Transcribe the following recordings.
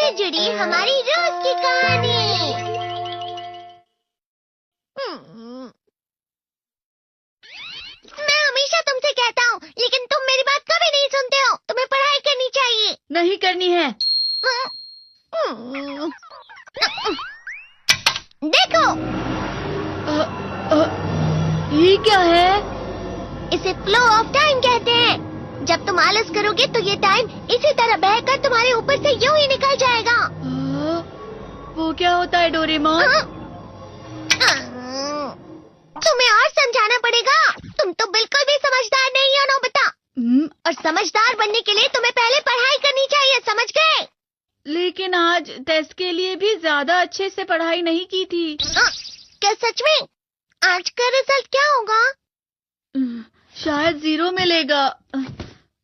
से जुड़ी हमारी रोज की कहानी। मैं हमेशा तुमसे कहता हूँ, लेकिन तुम मेरी बात कभी नहीं सुनते हो। तुम्हें पढ़ाई करनी चाहिए। नहीं करनी है। देखो, ये क्या है? इसे फ्लो ऑफ टाइम कहते हैं। जब तुम आलस करोगे तो ये टाइम इसी तरह बहकर तुम्हारे ऊपर से यूं ही निकल जाएगा। वो क्या होता है डोरेमोन? तुम्हें और समझाना पड़ेगा। तुम तो बिल्कुल भी समझदार नहीं हो नोबिता। और समझदार बनने के लिए तुम्हें पहले पढ़ाई करनी चाहिए, समझ गए? लेकिन आज टेस्ट के लिए भी ज्यादा अच्छे से पढ़ाई नहीं की थी। क्या सच में? आज का रिजल्ट क्या होगा? शायद 0 मिलेगा।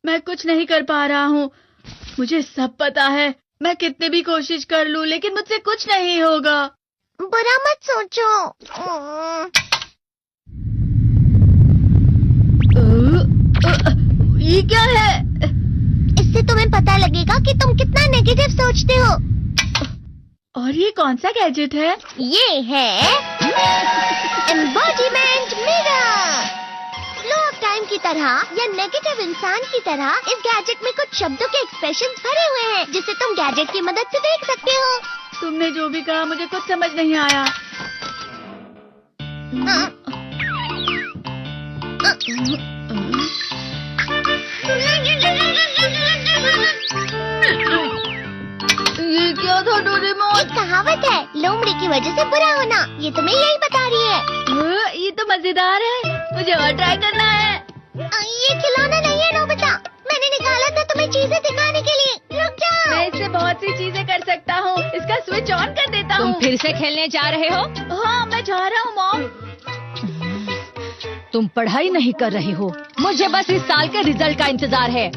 मैं कुछ नहीं कर पा रहा हूँ। मुझे सब पता है। मैं कितनी भी कोशिश कर लूँ, लेकिन मुझसे कुछ नहीं होगा। बुरा मत सोचो। ये क्या है? इससे तुम्हें पता लगेगा कि तुम कितना नेगेटिव सोचते हो। और ये कौन सा गैजेट है? ये है embodiment mirror. Flow of time की तरह या नेगेटिव इंसान की तरह इस गैजेट में कुछ शब्दों के एक्सप्रेशंस भरे हुए हैं, जिसे तुम गैजेट की मदद से देख सकते हो। तुमने जो भी कहा मुझे कुछ समझ नहीं आया। ये क्या था डोरेमोन? एक कहावत है, लोमड़ी की वजह से बुरा होना। ये तुम्हें यही बता रही है। ये तो मजेदार है। मुझे और ट्राई करना है। ये खिलौना नहीं है नोबिता। मैंने निकाला था तुम्हें चीजें दिखाने के लिए। रुक जाओ। मैं इससे बहुत सी चीजें कर सकता हूँ। इसका स्विच ऑन कर देता हूँ। तुम फिर से खेलने जा रहे हो? हाँ, मैं जा रहा हूँ मॉम। तुम पढ़ाई नहीं कर रही हो। मुझे बस इस साल के रिजल्ट का इंतजार है।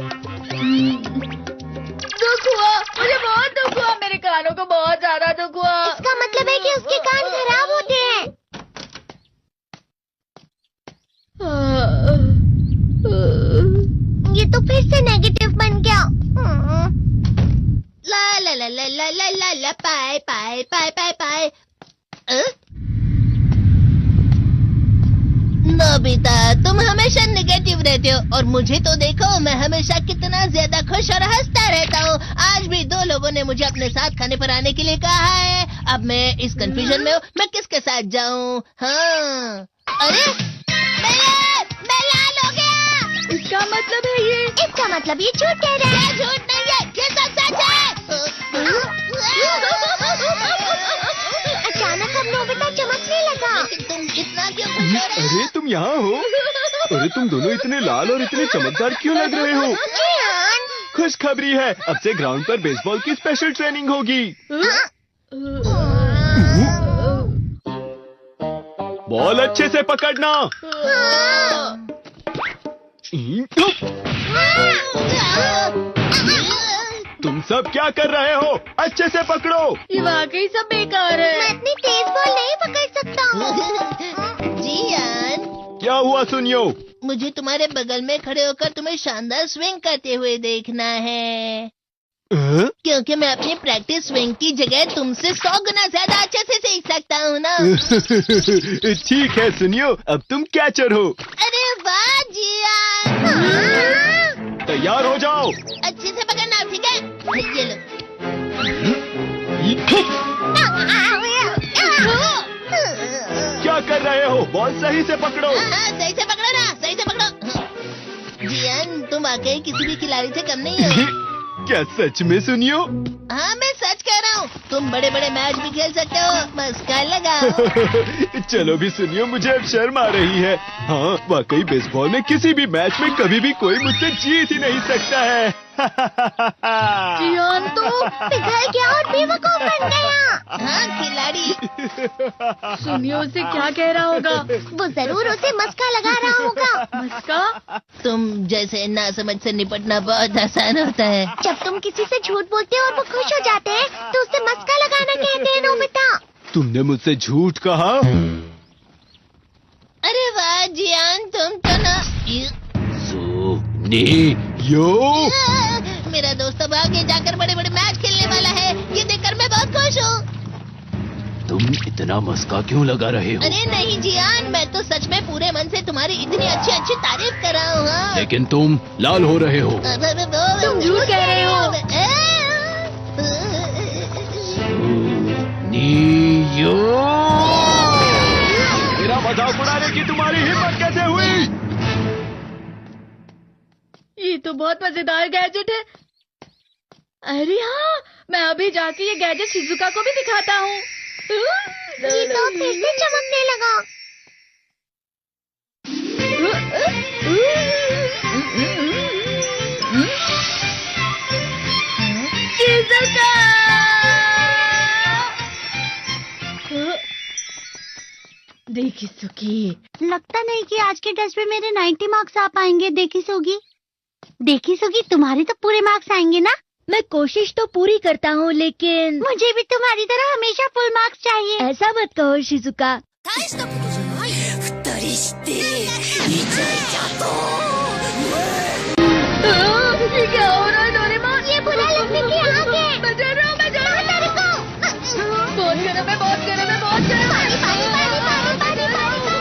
दुख हुआ, मुझे बहुत दुख हुआ। मेरे कानों को बहुत ज्यादा दुख हुआ। इसका मतलब है कि उसके कान खराब होते हैं। ये तो फिर से नेगेटिव बन गया। ला ला ला ला ला ला ला ला पाए पाए पाए पाए पाए। नोबिता, तुम हमेशा नेगेटिव रहते हो और मुझे तो देखो, मैं हमेशा कितना ज्यादा खुश और हंसता रहता हूँ। आज भी 2 लोगों ने मुझे अपने साथ खाने पर आने के लिए कहा है। अब मैं इस कंफ्यूजन में हूँ, मैं किसके साथ जाऊँ? हाँ, अरे मैं लाल हो गया। इसका मतलब है ये? इसका मतलब ये झूठ कह रहा है। झूठ नहीं है, ये सब सच है। अचानक अब नोबिता चमकने लगा। तुम इतना क्यों खुश हो रहे हो? अरे तुम यहाँ हो? अरे तुम दोनों इतने लाल और इतने चमकदार क्यों लग रहे हो? खुशखबरी है, अब से ग्राउंड पर बेसबॉल की स्पेशल ट्रेनिंग होगी। बॉल अच्छे से पकड़ना। तुम सब क्या कर रहे हो? अच्छे से पकड़ो। ये वाकई सब बेकार है। मैं इतनी तेज बॉल नहीं पकड़ सकता हूँ। जियान, क्या हुआ सुनियो? मुझे तुम्हारे बगल में खड़े होकर तुम्हें शानदार स्विंग करते हुए देखना है। क्योंकि मैं अपनी प्रैक्टिस स्विंग की जगह तुमसे 100 गुना ज्यादा अच्छे से सीख सकता हूँ ना। ठीक है सुनियो, अब तुम कैचर हो। अरे वाह जियान। तैयार हो जाओ। अच्छे से पकड़ना, ठीक है? ये लो। क्या कर रहे हो? बॉल सही से पकड़ो। सही से पकड़ो ना, सही से पकड़ो। जियान, तुम वाकई किसी भी खिलाड़ी से कम नहीं हो। क्या सच में सुनियो? हाँ, मैं सच कह रहा हूँ। तुम बड़े बड़े मैच भी खेल सकते हो। मस्का लगाओ। चलो भी सुनियो, मुझे अब शर्म आ रही है। हाँ, वाकई बेसबॉल में किसी भी मैच में कभी भी कोई मुझसे जीत ही नहीं सकता है। जियान तो पिघल गया और बेवकूफ बन गया। हाँ, खिलाड़ी। सुनियो उसे क्या कह रहा होगा? वो जरूर उसे मस्का लगा रहा होगा। मस्का? तुम जैसे नासमझ से निपटना बहुत आसान होता है। जब तुम किसी से झूठ बोलते हो और वो खुश हो जाते हैं, तो उसे मस्का लगाना कहते हैं नोबिता। तुमने मुझसे झूठ कहा? अरे वाह जियान, तुम तो ना। यो, मेरा दोस्त अब आगे जाकर बड़े बड़े मैच खेलने वाला है। ये इतना मस्का क्यों लगा रहे हो? अरे नहीं जियान, मैं तो सच में पूरे मन से तुम्हारी इतनी अच्छी अच्छी तारीफ कर रहा हूँ। हाँ। लेकिन तुम लाल हो रहे हो। तुम झूठ कह रहे हो। नीयो, मेरा मजाक उड़ाने की तुम्हारी हिम्मत कैसे हुई? ये तो बहुत मजेदार गैजेट है। अरे हाँ, मैं अभी जाके ये गैजेट शिजुका को भी दिखाता हूँ। ये तो फिर से चमकने लगा। शिजुका! देखी सुकी, लगता नहीं कि आज के टेस्ट में मेरे 90 मार्क्स आ पाएंगे। देखी सोगी तुम्हारे तो पूरे मार्क्स आएंगे ना? मैं कोशिश तो पूरी करता हूँ, लेकिन मुझे भी तुम्हारी तरह हमेशा फुल मार्क्स चाहिए। ऐसा मत कहो शिजुका। ये क्या हो रहा है डोरेमोन? ये बुरा लगने की आग है। मैं डर रहा हूँ, मैं डर रहा हूँ। बहुत गर्म है, बहुत गर्म है, बहुत गर्म है। पानी।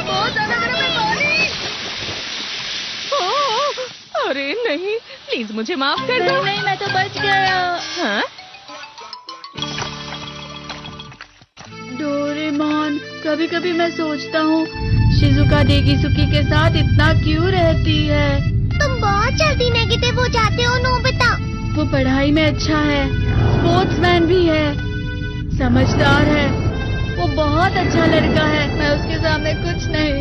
बहुत ज्यादा गर्म है पानी। अरे नहीं, प्लीज मुझे माफ कर दो। नहीं, मैं तो बच गया। हाँ? डोरेमोन, कभी कभी मैं सोचता हूँ शिजुका देगिसुकी के साथ इतना क्यों रहती है। तुम बहुत जल्दी नेगेटिव हो जाते हो नोबिता। वो पढ़ाई में अच्छा है, स्पोर्ट्समैन भी है, समझदार है, वो बहुत अच्छा लड़का है। मैं उसके सामने कुछ नहीं।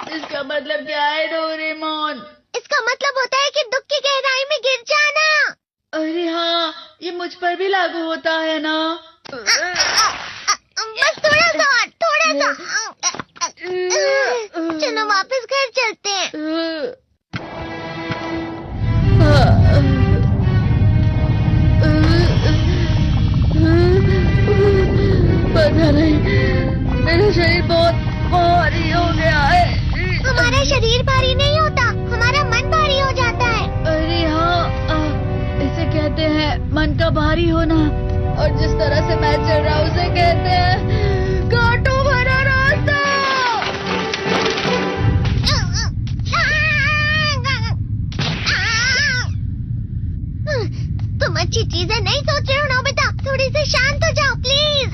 इसका मतलब क्या है डोरेमोन? इसका मतलब होता है कि दुख की गहराई में गिर जाना। अरे हाँ, ये मुझ पर भी लागू होता है ना। बस थोड़ा सा। चलो वापस घर चलते हैं। पता नहीं, मेरा शरीर बहुत भारी हो गया है। हमारा शरीर भारी नहीं होता, हमारा मन भारी हो जाता है। अरे हाँ, इसे कहते हैं मन का भारी होना। और जिस तरह से मैं चल रहा हूँ उसे कहते हैं कांटों भरा रास्ता। तुम अच्छी चीजें नहीं सोच रहे हो नोबिता। थोड़ी सी शांत हो जाओ प्लीज।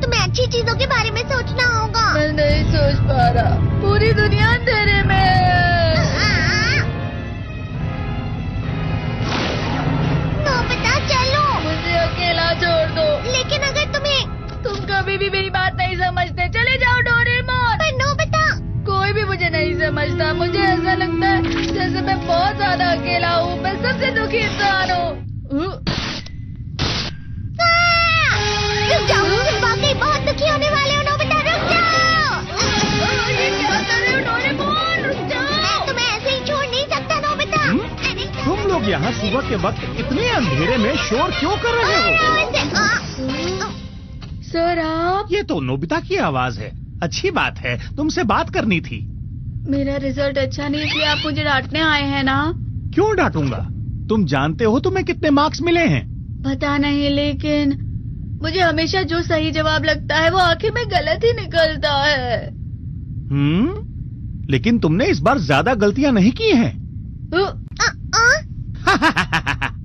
तुम्हें अच्छी चीजों के बारे में सोचना होगा। मैं नहीं सोच पा रहा, पूरी दुनिया अंधेरे में है। नोबिता चलो। मुझे अकेला छोड़ दो। लेकिन अगर तुम कभी भी मेरी बात नहीं समझते। चले जाओ डोरेमोन। पर नोबिता। कोई भी मुझे नहीं समझता। मुझे ऐसा लगता है जैसे मैं बहुत ज्यादा अकेला हूँ। मैं सबसे दुखी इंसान हूँ। रुक जाओ, तुम वाकई बहुत दुखी होने वाले हो नोबिता। रुक जाओ। ये क्या कर रहे हो डोरेमोन? रुक जाओ। मैं तुम्हें ऐसे ही छोड़ नहीं सकता नोबिता। तुम लोग यहाँ सुबह के वक्त इतने अंधेरे में शोर क्यों कर रहे हो? सर आप? ये तो नोबिता की आवाज है। अच्छी बात है, तुमसे बात करनी थी। मेरा रिजल्ट अच्छा नहीं, इसलिए आप मुझे डांटने आए हैं ना? क्यों डांटूंगा? तुम जानते हो तुम्हें कितने मार्क्स मिले हैं? पता नहीं, लेकिन मुझे हमेशा जो सही जवाब लगता है वो आखिर में गलत ही निकलता है। लेकिन तुमने इस बार ज्यादा गलतियां नहीं की हैं।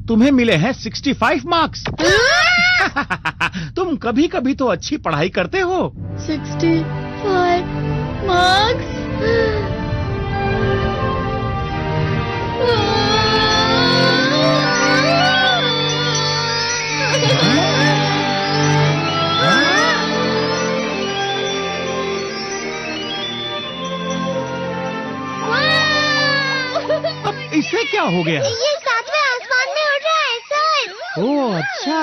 तुम्हें मिले हैं 65 मार्क्स। तुम कभी कभी तो अच्छी पढ़ाई करते हो। 65 मार्क्स? अब इससे क्या हो गया? ये सातवें आसमान में उड़ रहा है सर। ओह अच्छा।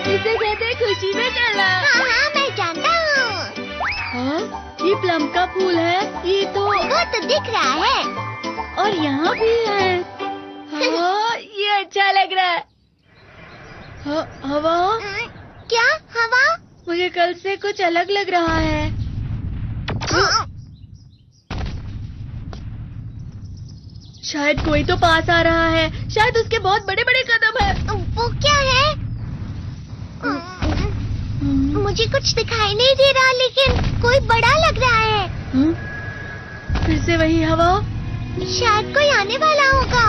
इसे कहते हैं खुशी में चलना। हाँ मैं जानता हूँ। हाँ, ये प्लम का फूल है। ये तो वो तो दिख रहा है। और यहाँ भी है। हाँ, ये अच्छा लग रहा है। हवा? क्या हवा? मुझे कल से कुछ अलग लग रहा है। शायद कोई तो पास आ रहा है। शायद उसके बहुत बड़े बड़े कदम है। वो क्या है? मुझे कुछ दिखाई नहीं दे रहा, लेकिन कोई बड़ा लग रहा है। फिर से वही हवा। शायद कोई आने वाला होगा।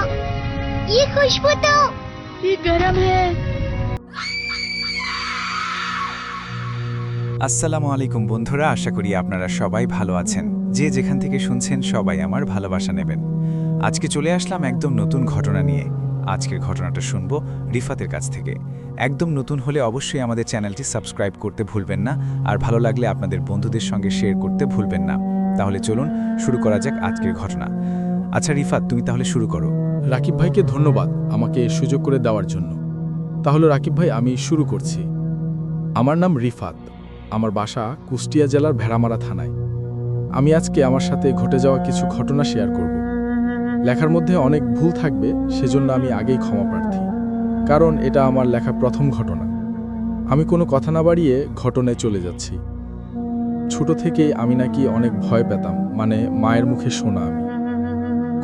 ये खुशबू तो ये गरम है। আসসালামু আলাইকুম বন্ধুরা, আশা করি আপনারা সবাই ভালো আছেন। যে যেখান থেকে শুনছেন সবাই আমার ভালোবাসা নেবেন। আজকে চলে আসলাম একদম নতুন ঘটনা নিয়ে। আজকের ঘটনাটা শুনবো রিফাতের কাছ থেকে। একদম নতুন হলে অবশ্যই আমাদের চ্যানেলটি সাবস্ক্রাইব করতে ভুলবেন না, আর ভালো লাগলে আপনাদের বন্ধুদের সঙ্গে শেয়ার করতে ভুলবেন না। তাহলে চলুন শুরু করা যাক আজকের ঘটনা। আচ্ছা রিফাত, তুমি তাহলে শুরু করো। রাকিব ভাইকে ধন্যবাদ আমাকে সুযোগ করে দেওয়ার জন্য। তাহলে রাকিব ভাই, আমি শুরু করছি। আমার নাম রিফাত। আমার বাসা কুষ্টিয়া জেলার ভেড়ামারা থানায়। আমি আজকে আমার সাথে ঘটে যাওয়া কিছু ঘটনা শেয়ার করব। লেখার মধ্যে অনেক ভুল থাকবে, সেজন্য আমি আগেই ক্ষমা প্রার্থী, কারণ এটা আমার লেখা প্রথম ঘটনা। আমি কোনো কথা না বাড়িয়ে ঘটনায় চলে যাচ্ছি। ছোট থেকেই আমি নাকি অনেক ভয় পেতাম, মানে মায়ের মুখে শোনা। আমি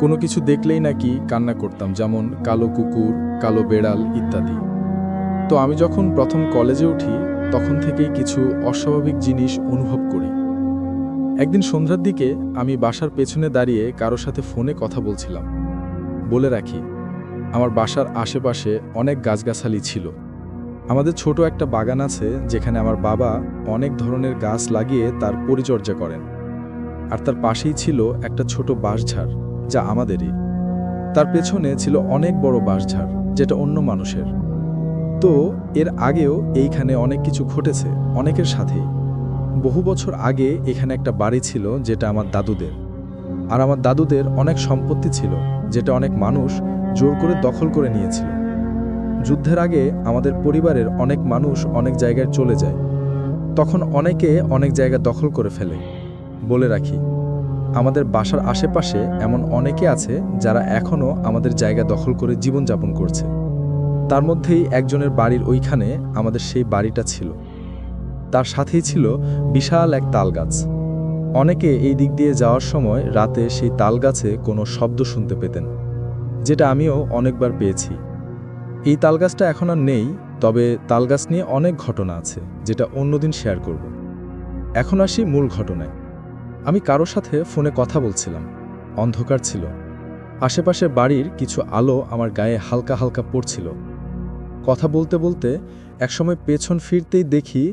কোনো কিছু দেখলেই নাকি কান্না করতাম, যেমন কালো কুকুর, কালো বেড়াল ইত্যাদি। তো আমি যখন প্রথম কলেজে উঠি তখন থেকেই কিছু অস্বাভাবিক জিনিস অনুভব করি। একদিন সন্ধ্যার দিকে আমি বাসার পেছনে দাঁড়িয়ে কারোর সাথে ফোনে কথা বলছিলাম। বলে রাখি, আমার বাসার আশেপাশে অনেক গাছগাছালি ছিল। আমাদের ছোট একটা বাগান আছে, যেখানে আমার বাবা অনেক ধরনের গাছ লাগিয়ে তার পরিচর্যা করেন। আর তার পাশেই ছিল একটা ছোট বাঁশঝাড়, যা আমাদেরই। তার পেছনে ছিল অনেক বড় বাঁশঝাড়, যেটা অন্য মানুষের। তো এর আগেও এইখানে অনেক কিছু ঘটেছে, অনেকের সাথেই। বহু বছর আগে এখানে একটা বাড়ি ছিল, যেটা আমার দাদুদের। আর আমার দাদুদের অনেক সম্পত্তি ছিল, যেটা অনেক মানুষ জোর করে দখল করে নিয়েছিল। যুদ্ধের আগে আমাদের পরিবারের অনেক মানুষ অনেক জায়গায় চলে যায়। তখন অনেকে অনেক জায়গা দখল করে ফেলে। বলে রাখি, আমাদের বাসার আশেপাশে এমন অনেকে আছে যারা এখনও আমাদের জায়গা দখল করে জীবনযাপন করছে। তার মধ্যেই একজনের বাড়ির ওইখানে আমাদের সেই বাড়িটা ছিল। তার সাথেই ছিল বিশাল এক তালগাছ। অনেকে এই দিক দিয়ে যাওয়ার সময় রাতে সেই তালগাছে কোনো শব্দ শুনতে পেতেন, যেটা আমিও অনেকবার পেয়েছি। এই তালগাছটা এখন আর নেই, তবে তালগাছ নিয়ে অনেক ঘটনা আছে, যেটা অন্যদিন শেয়ার করব। এখন আসি মূল ঘটনায়। আমি কারোর সাথে ফোনে কথা বলছিলাম। অন্ধকার ছিল। আশেপাশে বাড়ির কিছু আলো আমার গায়ে হালকা হালকা পড়ছিল। কথা বলতে বলতে একসময় পেছন ফিরতেই দেখি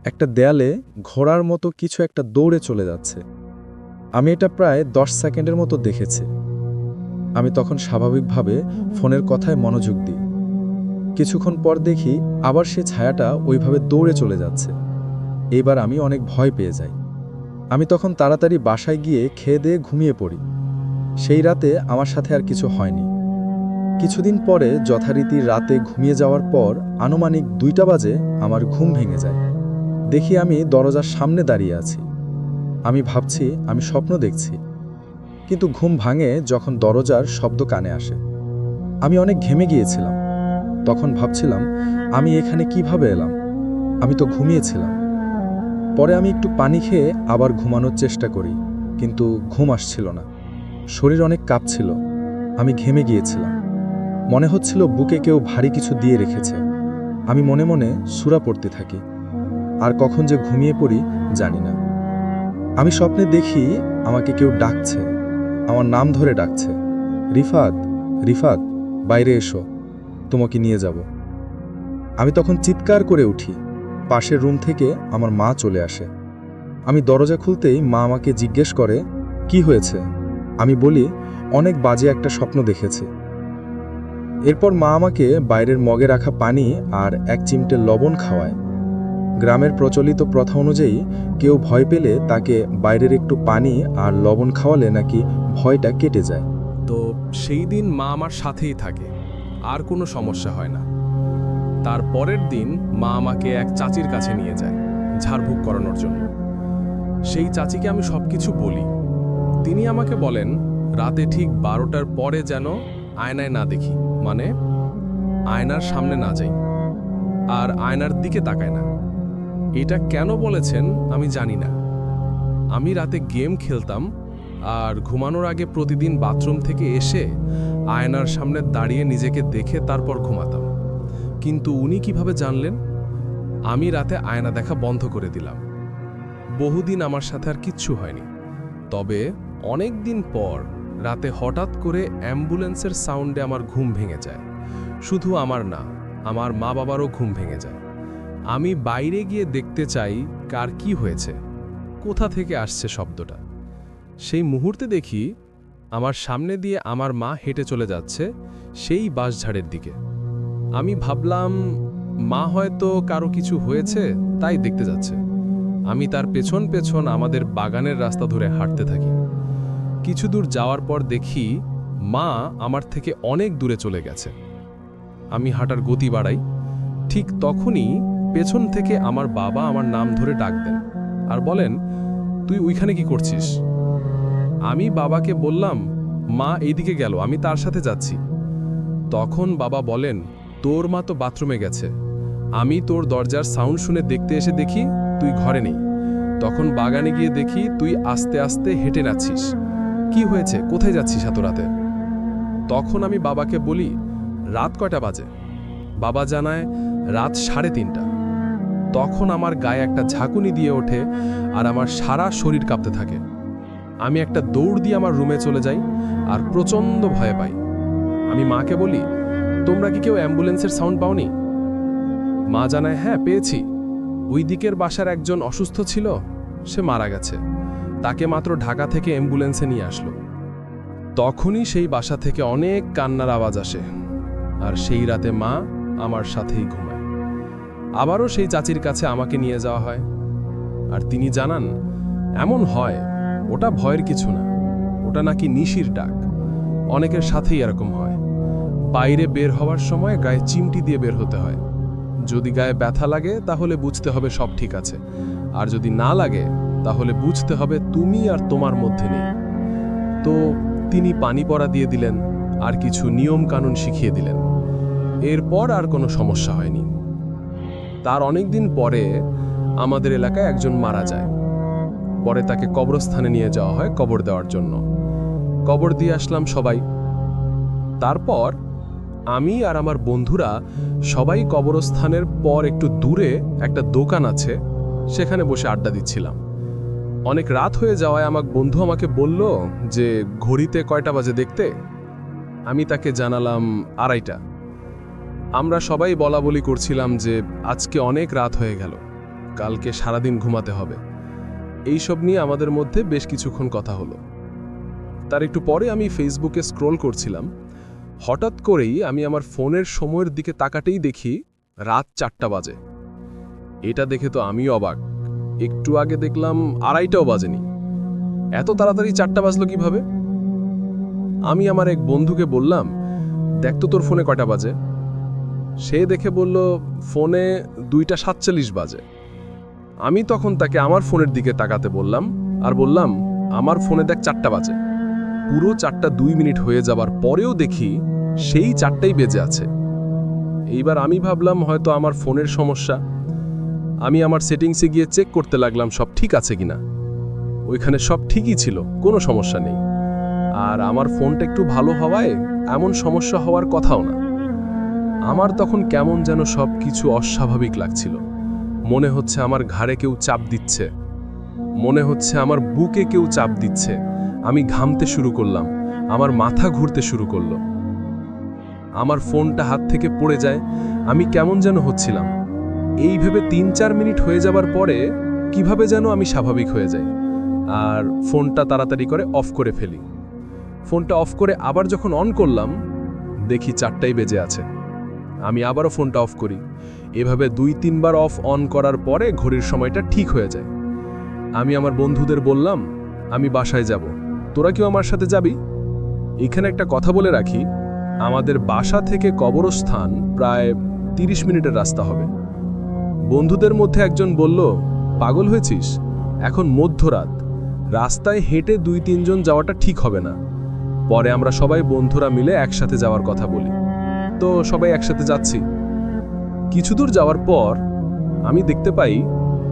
একটা দেয়ালে ঘোড়ার মতো কিছু একটা দৌড়ে চলে যাচ্ছে। আমি এটা প্রায় 10 সেকেন্ডের মতো দেখেছি। আমি তখন স্বাভাবিকভাবে ফোনের কথায় মনোযোগ দিই। কিছুক্ষণ পর দেখি আবার সে ছায়াটা ওইভাবে দৌড়ে চলে যাচ্ছে। এইবার আমি অনেক ভয় পেয়ে যাই। আমি তখন তাড়াতাড়ি বাসায় গিয়ে খেয়ে দিয়ে ঘুমিয়ে পড়ি। সেই রাতে আমার সাথে আর কিছু হয়নি। কিছুদিন পরে যথারীতি রাতে ঘুমিয়ে যাওয়ার পর আনুমানিক 2টা বাজে আমার ঘুম ভেঙে যায়। দেখি আমি দরজার সামনে দাঁড়িয়ে আছি। আমি ভাবছি আমি স্বপ্ন দেখছি, কিন্তু ঘুম ভাঙে যখন দরজার শব্দ কানে আসে। আমি অনেক ঘেমে গিয়েছিলাম। তখন ভাবছিলাম, আমি এখানে কিভাবে এলাম? আমি তো ঘুমিয়েছিলাম। পরে আমি একটু পানি খেয়ে আবার ঘুমানোর চেষ্টা করি, কিন্তু ঘুম আসছিল না। শরীর অনেক কাঁপছিল। আমি ঘেমে গিয়েছিলাম। মনে হচ্ছিল বুকে কেউ ভারী কিছু দিয়ে রেখেছে। আমি মনে মনে সূরা পড়তে থাকি। আর কখন যে ঘুমিয়ে পড়ি জানি না। আমি স্বপ্নে দেখি আমাকে কেউ ডাকছে, আমার নাম ধরে ডাকছে, রিফাত, রিফাত, বাইরে এসো, তোমাকে নিয়ে যাব। আমি তখন চিৎকার করে উঠি। পাশের রুম থেকে আমার মা চলে আসে। আমি দরজা খুলতেই মা আমাকে জিজ্ঞেস করে, কি হয়েছে? আমি বলি, অনেক বাজে একটা স্বপ্ন দেখেছি। এরপর মা আমাকে বাইরের মগে রাখা পানি আর 1 চিমটে লবণ খাওয়ায়। গ্রামের প্রচলিত প্রথা অনুযায়ী কেউ ভয় পেলে তাকে বাইরের একটু পানি আর লবণ খাওয়ালে নাকি ভয়টা কেটে যায়। তো সেই দিন মা আমার সাথেই থাকে, আর কোনো সমস্যা হয় না। তার পরের দিন মা আমাকে এক চাচির কাছে নিয়ে যায় ঝাড়ফুঁক করানোর জন্য। সেই চাচিকে আমি সবকিছু বলি। তিনি আমাকে বলেন, রাতে ঠিক 12টার পরে যেন আয়নায় না দেখি, মানে আয়নার সামনে না যাই, আর আয়নার দিকে তাকায় না। এটা কেন বলেছেন আমি জানি না। আমি রাতে গেম খেলতাম, আর ঘুমানোর আগে প্রতিদিন বাথরুম থেকে এসে আয়নার সামনে দাঁড়িয়ে নিজেকে দেখে তারপর ঘুমাতাম। কিন্তু উনি কিভাবে জানলেন? আমি রাতে আয়না দেখা বন্ধ করে দিলাম। বহুদিন আমার সাথে আর কিচ্ছু হয়নি, তবে অনেক দিন পর রাতে হঠাৎ করে অ্যাম্বুলেন্সের সাউন্ডে আমার ঘুম ভেঙে যায়। শুধু আমার না, আমার মা বাবারও ঘুম ভেঙে যায়। আমি বাইরে গিয়ে দেখতে চাই কার কি হয়েছে, কোথা থেকে আসছে শব্দটা। সেই মুহূর্তে দেখি আমার সামনে দিয়ে আমার মা হেঁটে চলে যাচ্ছে সেই বাঁশঝাড়ের দিকে। আমি ভাবলাম মা হয়তো কারো কিছু হয়েছে তাই দেখতে যাচ্ছে। আমি তার পেছন পেছন আমাদের বাগানের রাস্তা ধরে হাঁটতে থাকি। কিছু দূর যাওয়ার পর দেখি মা আমার থেকে অনেক দূরে চলে গেছে। আমি হাঁটার গতি বাড়াই। ঠিক তখনই পেছন থেকে আমার বাবা আমার নাম ধরে ডাক দেন আর বলেন, তুই ওইখানে কি করছিস? আমি বাবাকে বললাম, মা এইদিকে গেল, আমি তার সাথে যাচ্ছি। তখন বাবা বলেন, তোর মা তো বাথরুমে গেছে। আমি তোর দরজার সাউন্ড শুনে দেখতে এসে দেখি তুই ঘরে নেই। তখন বাগানে গিয়ে দেখি তুই আস্তে আস্তে হেঁটে নাচ্ছিস। কি হয়েছে, কোথায় যাচ্ছিস এত রাতে? তখন আমি বাবাকে বলি, রাত কয়টা বাজে? বাবা জানায়, রাত 3:30। তখন আমার গায়ে একটা ঝাঁকুনি দিয়ে ওঠে আর আমার সারা শরীর কাঁপতে থাকে। আমি একটা দৌড় দিয়ে আমার রুমে চলে যাই আর প্রচণ্ড ভয় পাই। আমি মাকে বলি, তোমরা কি কেউ অ্যাম্বুলেন্সের সাউন্ড পাওনি? মা জানায়, হ্যাঁ পেয়েছি। ওই দিকের বাসার একজন অসুস্থ ছিল, সে মারা গেছে। তাকে মাত্র ঢাকা থেকে অ্যাম্বুলেন্সে নিয়ে আসলো। তখনই সেই বাসা থেকে অনেক কান্নার আওয়াজ আসে, আর সেই রাতে মা আমার সাথেই ঘুমায়। আবারও সেই চাচির কাছে আমাকে নিয়ে যাওয়া হয়, আর তিনি জানান, এমন হয়, ওটা ভয়ের কিছু না, ওটা নাকি নিশির ডাক। অনেকের সাথেই এরকম হয়। বাইরে বের হওয়ার সময় গায়ে চিমটি দিয়ে বের হতে হয়। যদি গায়ে ব্যথা লাগে তাহলে বুঝতে হবে সব ঠিক আছে, আর যদি না লাগে তাহলে বুঝতে হবে তুমি আর তোমার মধ্যে নেই। তো তিনি পানি পড়া দিয়ে দিলেন আর কিছু নিয়ম কানুন শিখিয়ে দিলেন। এরপর আর কোনো সমস্যা হয়নি। তার অনেক দিন পরে আমাদের এলাকায় একজন মারা যায়। পরে তাকে কবরস্থানে নিয়ে যাওয়া হয় কবর দেওয়ার জন্য। কবর দিয়ে আসলাম সবাই। তারপর আমি আর আমার বন্ধুরা সবাই কবরস্থানের পর একটু দূরে একটা দোকান আছে, সেখানে বসে আড্ডা দিচ্ছিলাম। অনেক রাত হয়ে যাওয়ায় আমার বন্ধু আমাকে বলল যে ঘড়িতে কয়টা বাজে দেখতে। আমি তাকে জানালাম 2:30। আমরা সবাই বলা বলি করছিলাম যে আজকে অনেক রাত হয়ে গেল, কালকে সারাদিন ঘুমাতে হবে। এইসব নিয়ে আমাদের মধ্যে বেশ কিছুক্ষণ কথা হলো। তার একটু পরে আমি ফেসবুকে স্ক্রোল করছিলাম। হঠাৎ করেই আমি আমার ফোনের সময়ের দিকে তাকাতেই দেখি রাত 4টা বাজে। এটা দেখে তো আমি অবাক। একটু আগে দেখলাম 2:30টাও বাজেনি। এত তাড়াতাড়ি 4টা বাজলো কিভাবে? আমি আমার এক বন্ধুকে বললাম, দেখ তো তোর ফোনে কয়টা বাজে। সে দেখে বলল, ফোনে 2:47 বাজে। আমি তখন তাকে আমার ফোনের দিকে তাকাতে বললাম আর বললাম, আমার ফোনে দেখ 4টা বাজে। পুরো 4টা 2 মিনিট হয়ে যাবার পরেও দেখি সেই 4টাই বেজে আছে। এইবার আমি ভাবলাম হয়তো আমার ফোনের সমস্যা। আমি আমার সেটিংসে গিয়ে চেক করতে লাগলাম সব ঠিক আছে কিনা। ওইখানে সব ঠিকই ছিল, কোনো সমস্যা নেই। আর আমার ফোনটা একটু ভালো হওয়ায় এমন সমস্যা হওয়ার কথাও না। আমার তখন কেমন যেন সব কিছু অস্বাভাবিক লাগছিল। মনে হচ্ছে আমার ঘাড়ে কেউ চাপ দিচ্ছে, মনে হচ্ছে আমার বুকে কেউ চাপ দিচ্ছে। আমি ঘামতে শুরু করলাম, আমার মাথা ঘুরতে শুরু করলো। আমার ফোনটা হাত থেকে পড়ে যায়, আমি কেমন যেন হচ্ছিলাম। এই ভেবে 3-4 মিনিট হয়ে যাবার পরে কিভাবে যেন আমি স্বাভাবিক হয়ে যাই আর ফোনটা তাড়াতাড়ি করে অফ করে ফেলি। ফোনটা অফ করে আবার যখন অন করলাম দেখি 4টাই বেজে আছে। আমি আবারও ফোনটা অফ করি। এভাবে 2-3 বার অফ অন করার পরে ঘড়ির সময়টা ঠিক হয়ে যায়। আমি আমার বন্ধুদের বললাম, আমি বাসায় যাব, তোরা কেউ আমার সাথে যাবি? এখানে একটা কথা বলে রাখি, আমাদের বাসা থেকে কবরস্থান প্রায় 30 মিনিটের রাস্তা হবে। বন্ধুদের মধ্যে একজন বলল, পাগল হয়েছিস? এখন মধ্যরাত, রাস্তায় হেঁটে 2-3 জন যাওয়াটা ঠিক হবে না। পরে আমরা সবাই বন্ধুরা মিলে একসাথে যাওয়ার কথা বলি। তো সবাই একসাথে যাচ্ছি। কিছু দূর যাওয়ার পর আমি দেখতে পাই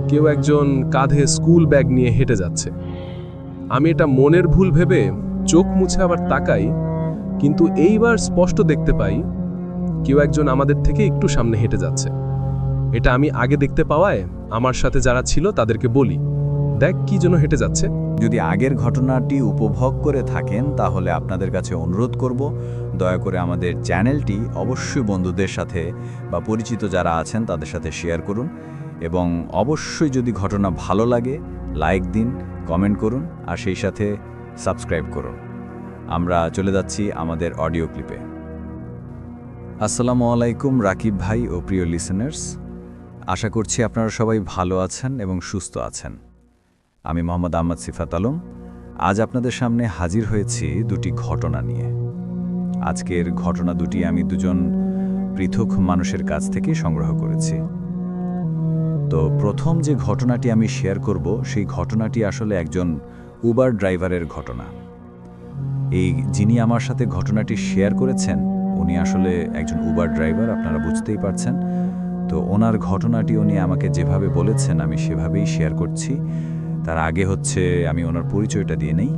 কেউ একজন কাঁধে স্কুল ব্যাগ নিয়ে হেঁটে যাচ্ছে। আমি এটা মনের ভুল ভেবে চোখ মুছে আবার তাকাই, কিন্তু এইবার স্পষ্ট দেখতে পাই কেউ একজন আমাদের থেকে একটু সামনে হেঁটে যাচ্ছে। এটা আমি আগে দেখতে পাওয়ায় আমার সাথে যারা ছিল তাদেরকে বলি, দেখ কি জন্য হেঁটে যাচ্ছে। যদি আগের ঘটনাটি উপভোগ করে থাকেন তাহলে আপনাদের কাছে অনুরোধ করব, দয়া করে আমাদের চ্যানেলটি অবশ্যই বন্ধুদের সাথে বা পরিচিত যারা আছেন তাদের সাথে শেয়ার করুন, এবং অবশ্যই যদি ঘটনা ভালো লাগে লাইক দিন, কমেন্ট করুন, আর সেই সাথে সাবস্ক্রাইব করুন। আমরা চলে যাচ্ছি আমাদের অডিও ক্লিপে। আসসালামু আলাইকুম রাকিব ভাই ও প্রিয় লিসেনার্স, আশা করছি আপনারা সবাই ভালো আছেন এবং সুস্থ আছেন। আমি মোহাম্মদ আহমদ সিফাত আলম আজ আপনাদের সামনে হাজির হয়েছি দুটি ঘটনা নিয়ে। আজকের ঘটনা দুটি আমি দুজন পৃথক মানুষের কাছ থেকে সংগ্রহ করেছি। তো প্রথম যে ঘটনাটি আমি শেয়ার করব সেই ঘটনাটি আসলে একজন উবার ড্রাইভারের ঘটনা। যিনি আমার সাথে ঘটনাটি শেয়ার করেছেন উনি আসলে একজন উবার ড্রাইভার, আপনারা বুঝতেই পারছেন। তো ওনার ঘটনাটি উনি আমাকে যেভাবে বলেছেন আমি সেভাবেই শেয়ার করছি। তার আগে আমি ওনার পরিচয়টা দিয়ে নেই।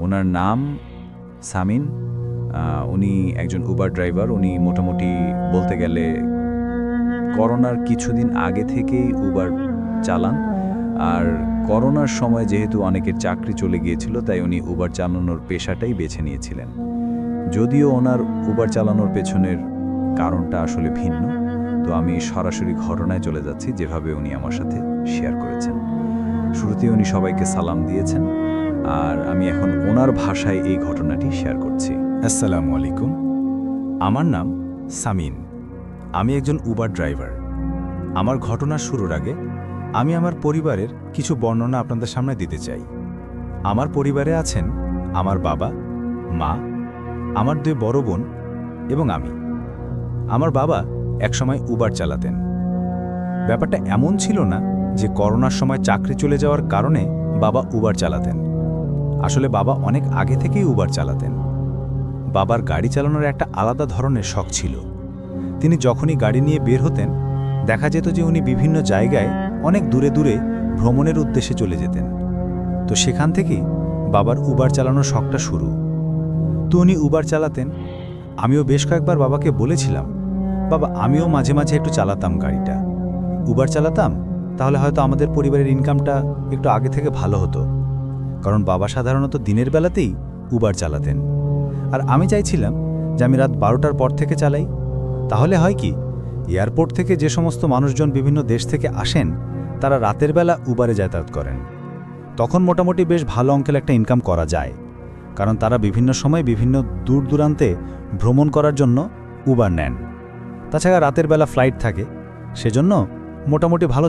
ওনার নাম সামিন, উনি একজন উবার ড্রাইভার। উনি মোটামুটি বলতে গেলে করোনার কিছুদিন আগে থেকেই উবার চালান, আর করোনার সময় যেহেতু অনেকের চাকরি চলে গিয়েছিল তাই উনি উবার চালানোর পেশাটাই বেছে নিয়েছিলেন। যদিও ওনার উবার চালানোর পেছনের কারণটা আসলে ভিন্ন। তো আমি সরাসরি ঘটনায় চলে যাচ্ছি যেভাবে উনি আমার সাথে শেয়ার করেছেন। শুরুতে উনি সবাইকে সালাম দিয়েছেন, আর আমি এখন ওনার ভাষায় এই ঘটনাটি শেয়ার করছি। আসসালামু আলাইকুম, আমার নাম সামিন, আমি একজন উবার ড্রাইভার। আমার ঘটনা শুরুর আগে আমি আমার পরিবারের কিছু বর্ণনা আপনাদের সামনে দিতে চাই। আমার পরিবারে আছেন আমার বাবা, মা, আমার 2 বড় বোন এবং আমি। আমার বাবা একসময় উবার চালাতেন। ব্যাপারটা এমন ছিল না যে করোনার সময় চাকরি চলে যাওয়ার কারণে বাবা উবার চালাতেন। আসলে বাবা অনেক আগে থেকেই উবার চালাতেন। বাবার গাড়ি চালানোর একটা আলাদা ধরনের শখ ছিল। তিনি যখনই গাড়ি নিয়ে বের হতেন দেখা যেত যে উনি বিভিন্ন জায়গায় অনেক দূরে দূরে ভ্রমণের উদ্দেশ্যে চলে যেতেন। তো সেখান থেকেই বাবার উবার চালানোর শখটা শুরু। তো উনি উবার চালাতেন। আমিও বেশ কয়েকবার বাবাকে বলেছিলাম, বাবা আমিও মাঝে মাঝে একটু চালাতাম গাড়িটা, উবার চালাতাম, তাহলে হয়তো আমাদের পরিবারের ইনকামটা একটু আগে থেকে ভালো হতো। কারণ বাবা সাধারণত দিনের বেলাতেই উবার চালাতেন, আর আমি চাইছিলাম যে আমি রাত 12টার পর থেকে চালাই। তাহলে হয় কি, এয়ারপোর্ট থেকে যে সমস্ত মানুষজন বিভিন্ন দেশ থেকে আসেন তারা রাতের বেলা উবারে যাতায়াত করেন। তখন মোটামুটি বেশ ভালো অঙ্কের একটা ইনকাম করা যায়, কারণ তারা বিভিন্ন সময় বিভিন্ন দূর দূরান্তে ভ্রমণ করার জন্য উবার নেন। তাছাড়া রাতের বেলা ফ্লাইট থাকে, সেজন্য মোটামুটি ভালো